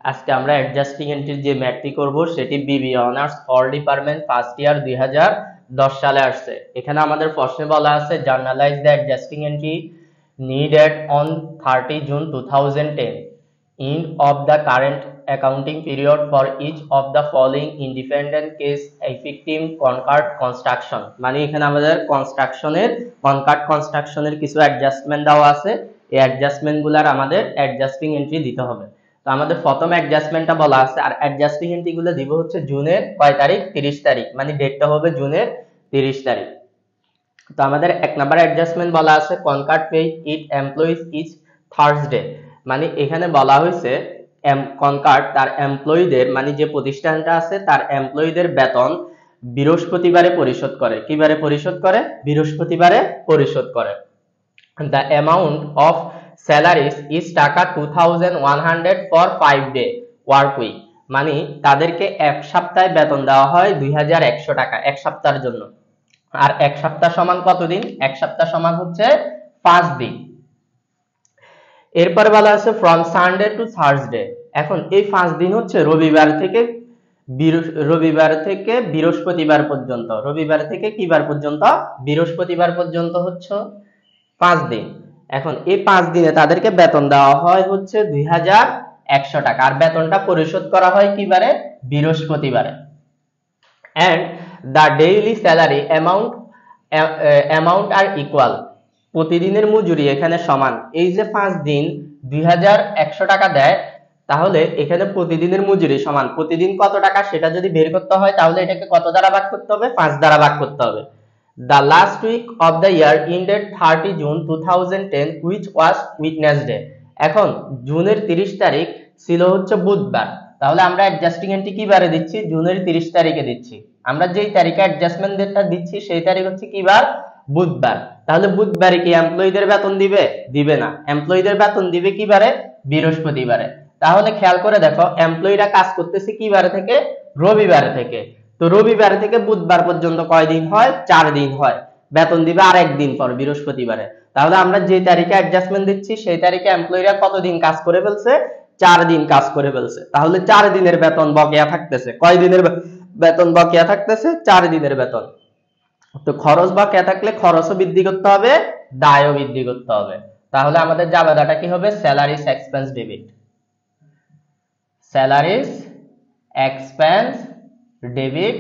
আজকে আমরা অ্যাডজাস্টিং এন্ট্রির যে ম্যাথটি করব সেটি বিবি honours all department first year 2010 সালে আসছে। এখানে আমাদের প্রশ্নে বলা আছে journalise the adjusting entry needed on 30 June 2010 end of the current accounting period for each of the following independent case affecting concurrent construction। মানে এখানে আমাদের concurrent constructionের কিছু অ্যাডজাস্টমেন্ট দেওয়া আছে, এই অ্যাডজাস্টমেন্ট গুলার আমাদের অ্যাডজাস্টিং এন্ট্রি দিতে হবে। তো আমাদের প্রথম অ্যাডজাস্টমেন্টটা বলা আছে, আর অ্যাডজাস্টিং এন্ট্রি গুলো দিব হচ্ছে জুনের কয় তারিখ, 30 তারিখ, মানে ডেটটা হবে জুনের 30 তারিখ। তো আমাদের এক নাম্বার অ্যাডজাস্টমেন্ট বলা আছে কনকার্ড পে ইট এমপ্লয়িজ ইচ থার্সডে, মানে এখানে বলা হয়েছে কনকার্ড তার এমপ্লয়ীদের, মানে যে প্রতিষ্ঠানটা আছে তার এমপ্লয়ীদের বেতন বৃহস্পতিবারে পরিশোধ করে। কিবারে পরিশোধ করে? বৃহস্পতিবারে পরিশোধ করে। The amount of salaries is টাকা 2100 ফর 5 ডে ওয়ার্ক উইক, মানে তাদেরকে এক সপ্তাহে বেতন দেওয়া হয় 2100 টাকা এক সপ্তাহের জন্য। আর এক সপ্তাহ সমান কতদিন? এক সপ্তাহ সমান হচ্ছে 5 দিন। এরপর বলা আছে ফ্রম সানডে টু থার্সডে। এখন এই 5 দিন হচ্ছে রবিবার থেকে বৃহস্পতিবার পর্যন্ত। রবিবার থেকে কি বার পর্যন্ত? বৃহস্পতিবার পর্যন্ত হচ্ছে 5 দিন। এখন এই 5 দিনে তাদেরকে বেতন দেওয়া হয় হচ্ছে 2100 টাকা, আর বেতনটা পরিশোধ করা হয় কিবারে? বৃহস্পতিবারে। and the daily salary amount are equal, প্রতিদিনের মজুরি এখানে সমান। এই যে 5 দিন 2100 টাকা দেয়, তাহলে এখানে প্রতিদিনের মজুরি সমান। প্রতিদিন কত টাকা সেটা যদি বের করতে হয় তাহলে এটাকে কত দ্বারা ভাগ করতে হবে? 5 দ্বারা ভাগ করতে হবে। The last week of the year ended 30 June 2010 which was Wednesday। এখন জুনের 30 তারিখ ছিল হচ্ছে বুধবার, তাহলে আমরা অ্যাডজাস্টিং এন্ট্রি কি বারে দিচ্ছি? জুনের 30 তারিখে দিচ্ছি। আমরা যেই তারিখে অ্যাডজাস্টমেন্ট ডেটটা দিচ্ছি সেই তারিখ হচ্ছে কি বার? বুধবার। তাহলে বুধবারে কি এমপ্লয়ীদের বেতন দিবে? দিবে না। এমপ্লয়ীদের বেতন দিবে কি বারে? বৃহস্পতিবারে। তাহলে খেয়াল করে দেখো এমপ্লয়ীরা কাজ করতেছে কি বারে থেকে? রবিবার থেকে। তো রবিবার থেকে বুধবার পর্যন্ত কয় দিন হয়? 4 দিন হয়। বেতন দিবে আর একদিন পর বৃহস্পতিবারে। তাহলে আমরা যে তারিখে অ্যাডজাস্টমেন্ট দিচ্ছি সেই তারিখে এমপ্লয়ীরা কতদিন কাজ করে ফেলছে? 4 দিন কাজ করে ফেলছে। তাহলে 4 দিনের বেতন বকেয়া থাকতেছে। কয় দিনের বেতন বকেয়া থাকতেছে? 4 দিনের বেতন। তো খরচ বকেয়া থাকলে খরচও বৃদ্ধি করতে হবে, দায়ও বৃদ্ধি করতে হবে। তাহলে আমাদের জাবেদাটা কি হবে? Salaries expense debit. Salaries expense debit,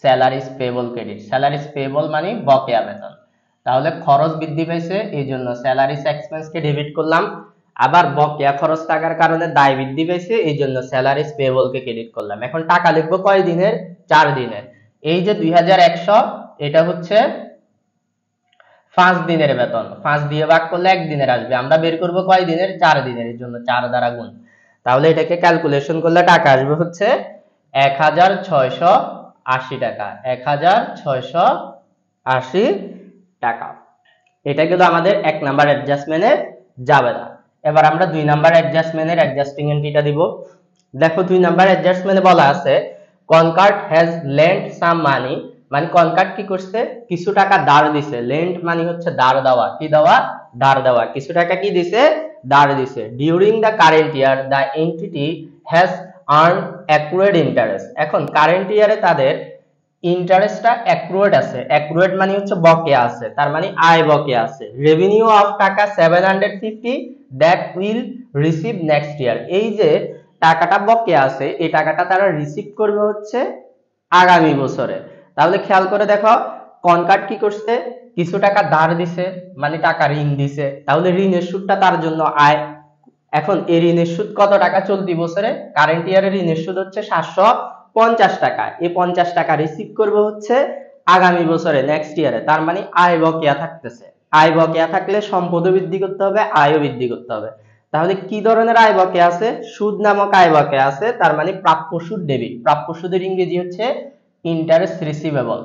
salaries payable credit. Salaries payable মানে বকেয়া বেতন। তাহলে খরচ বৃদ্ধি পেয়েছে এই জন্য স্যালারিজ এক্সপেন্স কে ডেবিট করলাম, আবার বকেয়া খরচ থাকার কারণে দায় বৃদ্ধি পেয়েছে এই জন্য স্যালারিজ পেবল কে ক্রেডিট করলাম। এখন টাকা লিখবো কয় দিনের? 4 দিনের। এই যে 2100 এটা হচ্ছে 5 দিনের বেতন, 5 দিয়ে ভাগ করলে 1 দিনের আসবে। আমরা বের করব কয় দিনের? 4 দিনের, এর জন্য 4 দ্বারা গুণ। তাহলে এটাকে ক্যালকুলেশন করলে টাকা আসবে হচ্ছে 1680 টাকা। 1680 টাকা। এটা কিন্তু আমাদের 1 নাম্বার অ্যাডজাস্টমেন্টের জাবেদা। এবার আমরা 2 নাম্বার অ্যাডজাস্টমেন্টের অ্যাডজাস্টিং এন্ট্রিটা দিব। দেখো 2 নাম্বার অ্যাডজাস্টমেন্টে বলা আছে কনকার্ড হ্যাজ লেন্ট সাম মানি, মানে কনকার্ড কি করছে? কিছু টাকা ধার দিছে। লেন্ট মানে হচ্ছে ধার দেওয়া। কি দেওয়া? ধার দেওয়া। কিছু টাকা কি দিছে? ধার দিছে। During the current year the entity has earn accrued interest. এখন কারেন্ট ইয়ারে তাদের ইন্টারেস্টটা অ্যাকুরেড আছে। অ্যাকুরেড মানে হচ্ছে বকেয়া আছে, তার মানে আয় বকেয়া আছে। রেভিনিউ অফ টাকা 750 that will receive next year. এই যে টাকাটা বকেয়া আছে এই টাকাটা তারা রিসিভ করবে হচ্ছে আগামী বছরে। তাহলে খেয়াল করে দেখো কনকার্ড কি করছে? কিছু টাকা ধার দিছে, মানে টাকা ঋণ দিছে। তাহলে ঋণের সুদটা তার জন্য আয়। এখন এই ঋণের সুদ কত টাকা চলতি বছরে? কারেন্ট ইয়ারের ঋণের সুদ হচ্ছে 750 টাকা। এই 50 টাকা রিসিভ করবে হচ্ছে আগামী বছরে, নেক্সট ইয়ারে। তার মানে আয় বকেয়া থাকতেছে। আয় বকেয়া থাকলে সম্পদও বৃদ্ধি করতে হবে, আয়ও বৃদ্ধি করতে হবে। তাহলে কি ধরনের আয় বকেয়া আছে? সুদ নামক আয় বকেয়া আছে, তার মানে প্রাপ্য সুদ ডেবিট। প্রাপ্য সুদের ইংরেজি হচ্ছে ইন্টারেস্ট রিসিভেবল,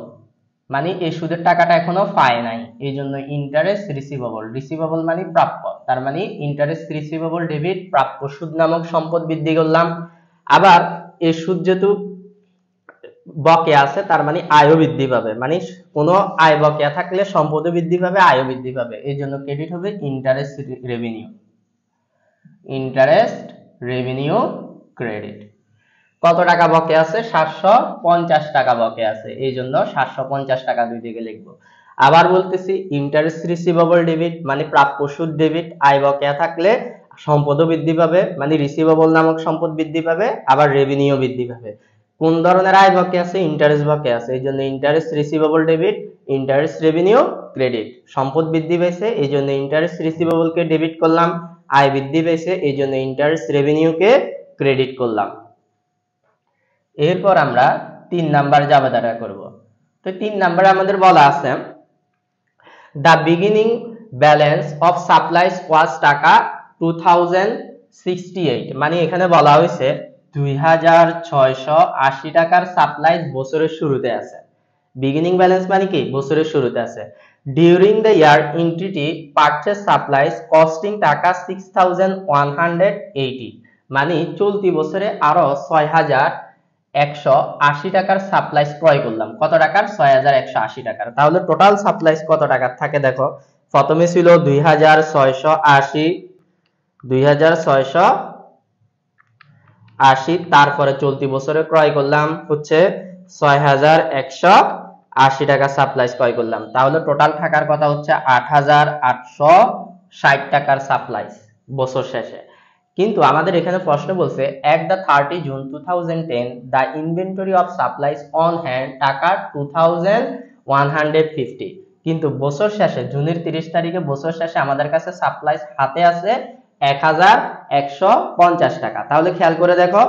মানে এই সুদের টাকাটা এখনো পায় নাই এই জন্য ইন্টারেস্ট রিসিভেবল। রিসিভেবল মানে প্রাপ্য, তার মানে ইন্টারেস্ট রিসিভেবল ডেবিট প্রাপ্য সুদ নামক সম্পদ বৃদ্ধি করলাম। আবার এই সুদ যেহেতু বকেয়া আছে তার মানে আয়ও বৃদ্ধি পাবে, মানে কোনো আয় বকেয়া থাকলে সম্পদও বৃদ্ধি পাবে, আয়ও বৃদ্ধি পাবে। এই জন্য ক্রেডিট হবে interest revenue. Interest revenue credit. কত টাকা বকে আছে? 750 টাকা বকে আছে, এই জন্য 750 টাকা দুই দিকে লিখবো। আবার বলতেছি ইন্টারেস্ট রিসিভেবল ডেবিট মানে প্রাপ্য সুদ ডেবিট। আয় বকেয়া থাকলে সম্পদও বৃদ্ধি পাবে, মানে রিসিভেবল নামক সম্পদ বৃদ্ধি পাবে, আবার রেভিনিউ বৃদ্ধি পাবে। কোন ধরনের আয় বকে আছে? ইন্টারেস্ট বকে আছে, এই জন্য interest receivable debit, interest revenue credit. সম্পদ বৃদ্ধি পেয়েছে এই জন্য ইন্টারেস্ট রিসিভেবল কে ডেবিট করলাম, আয় বৃদ্ধি পেয়েছে এই জন্য ইন্টারেস্ট রেভিনিউ কে ক্রেডিট করলাম। এরপর আমরা 3 নাম্বার জাবেদাটা করব। তো 3 নাম্বারে আমাদের বলা আছে the beginning balance of supplies was টাকা 2068, মানে এখানে বলা হয়েছে 2680 টাকার সাপ্লাইজ বছরের শুরুতে আছে। বিগিনিং ব্যালেন্স মানে কি? বছরের শুরুতে আছে। During the year entity purchase supplies costing টাকা 6180, মানে চলতি বছরে আরো 6180 টাকার সাপ্লাইজ ক্রয় করলাম। কত টাকার? 6180 টাকার। তাহলে টোটাল সাপ্লাইজ কত টাকার থাকে দেখো। প্রথমে ছিল 2680, তারপরে চলতি বছরে ক্রয় করলাম হচ্ছে 6180 টাকা সাপ্লাইজ ক্রয় করলাম। তাহলে টোটাল থাকার কথা হচ্ছে 8860 টাকার সাপ্লাইজ বছর শেষে। কিন্তু আমাদের এখানে প্রশ্ন বলছে at the 30 June 2010 the inventory of supplies on hand টাকা 2150, কিন্তু বছর শেষে জুনের 30 তারিখে বছর শেষে আমাদের কাছে সাপ্লাইজ হাতে আছে 1150 টাকা। তাহলে খেয়াল করে দেখো,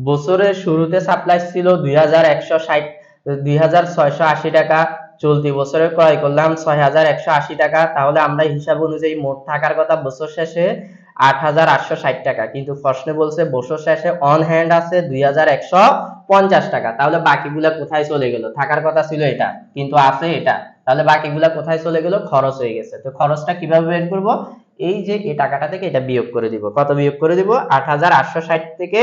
বছরের শুরুতে সাপ্লাইজ ছিল 2680 টাকা, চলতি বছরে ক্রয় করলাম 6180 টাকা। তাহলে আমরা হিসাব অনুযায়ী মোট থাকার কথা বছর শেষে 8860 টাকা, কিন্তু প্রশ্নে বলছে বছর শেষে অন হ্যান্ড আছে 2150 টাকা। তাহলে বাকিগুলা কোথায় চলে গেল? থাকার কথা ছিল এটা, কিন্তু আছে এটা, তাহলে বাকিগুলা কোথায় চলে গেল? খরচ হয়ে গেছে। তো খরচটা কিভাবে বের করব? এই যে এই টাকাটা থেকে এটা বিয়োগ করে দিব। কত বিয়োগ করে দিব? 8860 থেকে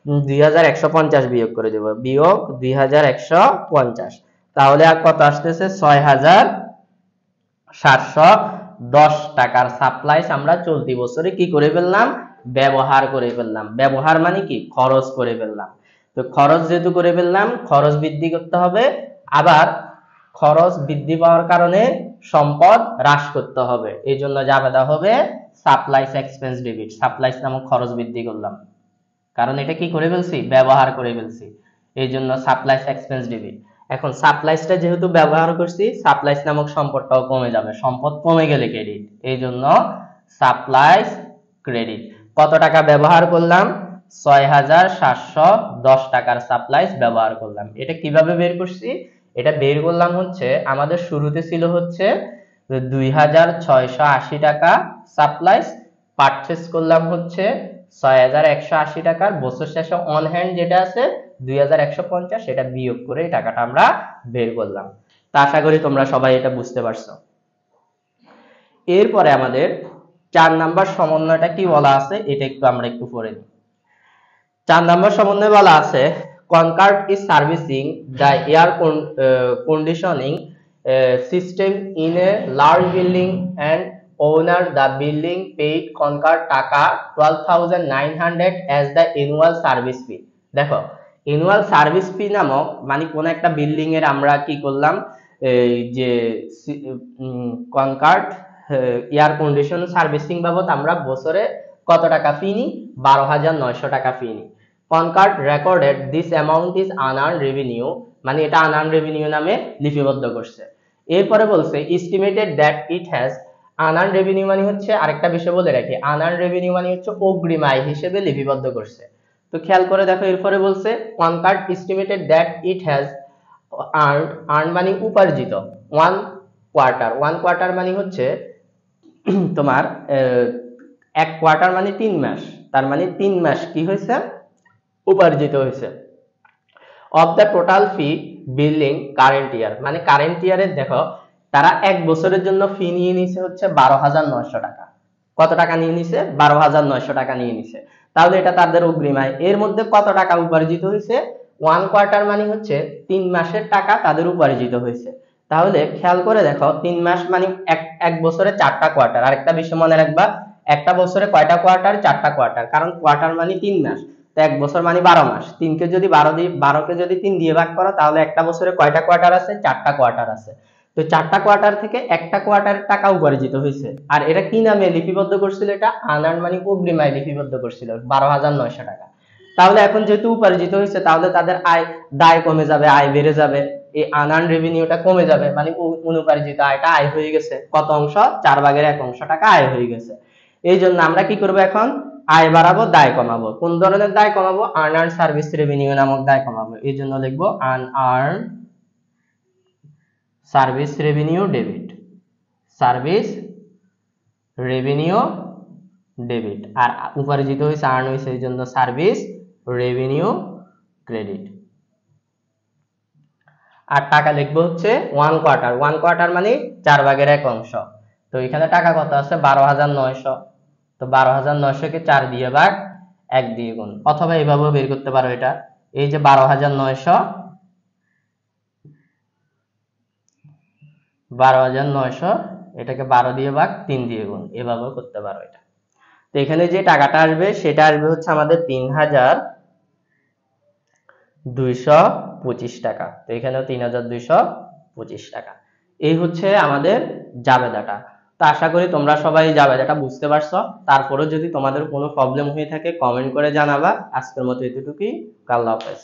2150 বিয়োগ করে দিব, বিয়োগ 2150। তাহলে আর কত আসতেছে? 6710 টাকার সাপ্লাইজ আমরা চলতি বছরে কি করে ফেললাম? ব্যবহার করে ফেললাম। ব্যবহার মানে কি? খরচ করে ফেললাম। তো খরচ যেহেতু করে ফেললাম, খরচ বৃদ্ধি করতে হবে, আবার খরচ বৃদ্ধি পাওয়ার কারণে সম্পদ হ্রাস করতে হবে, এই জন্য জাবেদা হবে সাপ্লাইজ এক্সপেন্স ডেবিট। সাপ্লাইজ নামক খরচ বৃদ্ধি করলাম, কারণ এটা কি করে ফেলছি? ব্যবহার করে ফেলছি, এই জন্য সাপ্লাইজ এক্সপেন্স ডেবিট। এখন সাপ্লাইজটা যেহেতু ব্যবহার করছি, সাপ্লাইজ নামক সম্পদটাও কমে যাবে, সম্পদ কমে গেলে ক্রেডিট, এই জন্য সাপ্লাইজ ক্রেডিট। কত টাকা ব্যবহার করলাম? 6710 টাকার সাপ্লাইজ ব্যবহার করলাম। এটা কিভাবে বের করছি? এটা বের করলাম হচ্ছে আমাদের শুরুতে ছিল হচ্ছে 2680 টাকা সাপ্লাইজ, পারচেজ করলাম হচ্ছে 6180 টাকার, বছর শেষে অন হ্যান্ড যেটা আছে 2150, সেটা বিয়োগ করে এই টাকাটা আমরা বের করলাম। তা আশা করি তোমরা সবাই এটা বুঝতে পারছো। এরপরে আমাদের 4 নাম্বার সমন্বয়টা কি বলা আছে এটা আমরা একটু পড়ে নিই। 4 নাম্বার সমন্বয় বলা আছে Concard is servicing the air conditioning system in a large building and owner the building paid Concard টাকা 12900 as the annual service fee। দেখো, annual service fee নামক মানে কোন একটা বিল্ডিং এর আমরা কি করলাম, এই যে Concard এয়ার কন্ডিশন সার্ভিসিং বাবদ আমরা বছরে কত টাকা ফি নিই? 12900 টাকা ফি নিই। Concard recorded this amount is unearned revenue, মানে এটা unearned revenue নামে লিপিবদ্ধ করছে। এরপরে বলছে estimated that it has unearned revenue মানে হচ্ছে আরেকটা বিষয় বলে রাখি, unearned revenue মানে হচ্ছে অগ্রিম আয় হিসেবে লিপিবদ্ধ করছে। তো খেয়াল করে দেখো, এরপরে বলছে Concard estimated that it has earned মানে উপার্জিত, one quarter মানে হচ্ছে তোমার এক কোয়ার্টার মানে 3 মাস, তার মানে 3 মাস কি হয়েছে? উপার্জিত হয়েছে। Of the total fee billing current year, মানে কারেন্ট ইয়ারের দেখো তারা এক বছরের জন্য ফি নিয়ে নিছে হচ্ছে 12900 টাকা। কত টাকা নিয়ে নিছে? 12900 টাকা নিয়ে নিছে। তাহলে এটা তাদের অগ্রিম আয়। এর মধ্যে কত টাকা উপার্জিত হয়েছে? ওয়ান কোয়ার্টার মানে হচ্ছে 3 মাসের টাকা তাদের উপার্জিত হয়েছে। তাহলে খেয়াল করে দেখো, 3 মাস মানে এক বছরে 4টা কোয়ার্টার। আরেকটা বিষয় মনে রাখবা, একটা বছরে কয়টা কোয়ার্টার? 4টা কোয়ার্টার, কারণ কোয়ার্টার মানে 3 মাস। তো তো 1 বছর মানে 12 মাস। 3 কে যদি 12 কে যদি 3 দিয়ে ভাগ করো তাহলে একটা বছরে কয়টা কোয়ার্টার আছে? 4টা কোয়ার্টার আছে। তো 4টা কোয়ার্টার থেকে একটা কোয়ার্টারের টাকা উপার্জিত হয়েছে। আর এটা কি নামে লিপিবদ্ধ করছিল? এটা আনআর্ন মানি অগ্রিমায় লিপিবদ্ধ করছিল 12,900 টাকা। তাহলে এখন যেহেতু উপার্জিত হয়েছে তাহলে তাদের দায় কমে যাবে, আয় বেড়ে যাবে, এই আনআর্ন রেভিনিউটা কমে যাবে, মানে অনুপার্জিত আয়টা আয় হয়ে গেছে। কত অংশ? 4/1 অংশ টাকা আয় হয়ে গেছে। এই জন্য আমরা কি করব এখন? আয় বাড়াবো, দায় কমাবো। কোন ধরনের দায় কমাবো? আনআর্ন সার্ভিস রেভিনিউ নামক দায় কমাবো। এই জন্য লিখবো unearn service revenue debit, service revenue debit. আর উপার্জিত হয়েছে, আর্ন হয়েছে, এই জন্য সার্ভিস রেভিনিউ ক্রেডিট। আর টাকা লিখবো হচ্ছে 1 কোয়ার্টার। 1 কোয়ার্টার মানে 4/1 অংশ। তো এখানে টাকা কত আছে? 12,900। তো 12,900 কে 4 দিয়ে ভাগ, 1 দিয়ে গুণ, অথবা এইভাবেও বের করতে পারো এটা। এই যে 12,900 এটাকে 12 দিয়ে ভাগ, 3 দিয়ে গুণ, এভাবেও করতে পারো এটা। তো এখানে যে টাকাটা আসবে সেটা আসবে হচ্ছে আমাদের 3,225 টাকা। তো এখানেও 3,225 টাকা। এই হচ্ছে আমাদের জাবেদাটা। তো আশা করি তোমরা সবাই জাবেদাটা বুঝতে পারছো। তারপরেও যদি তোমাদের কোনো প্রবলেম হয়ে থাকে কমেন্ট করে জানাবা। আজকের মতো এতটুকুই। আল্লাহ হাফেজ।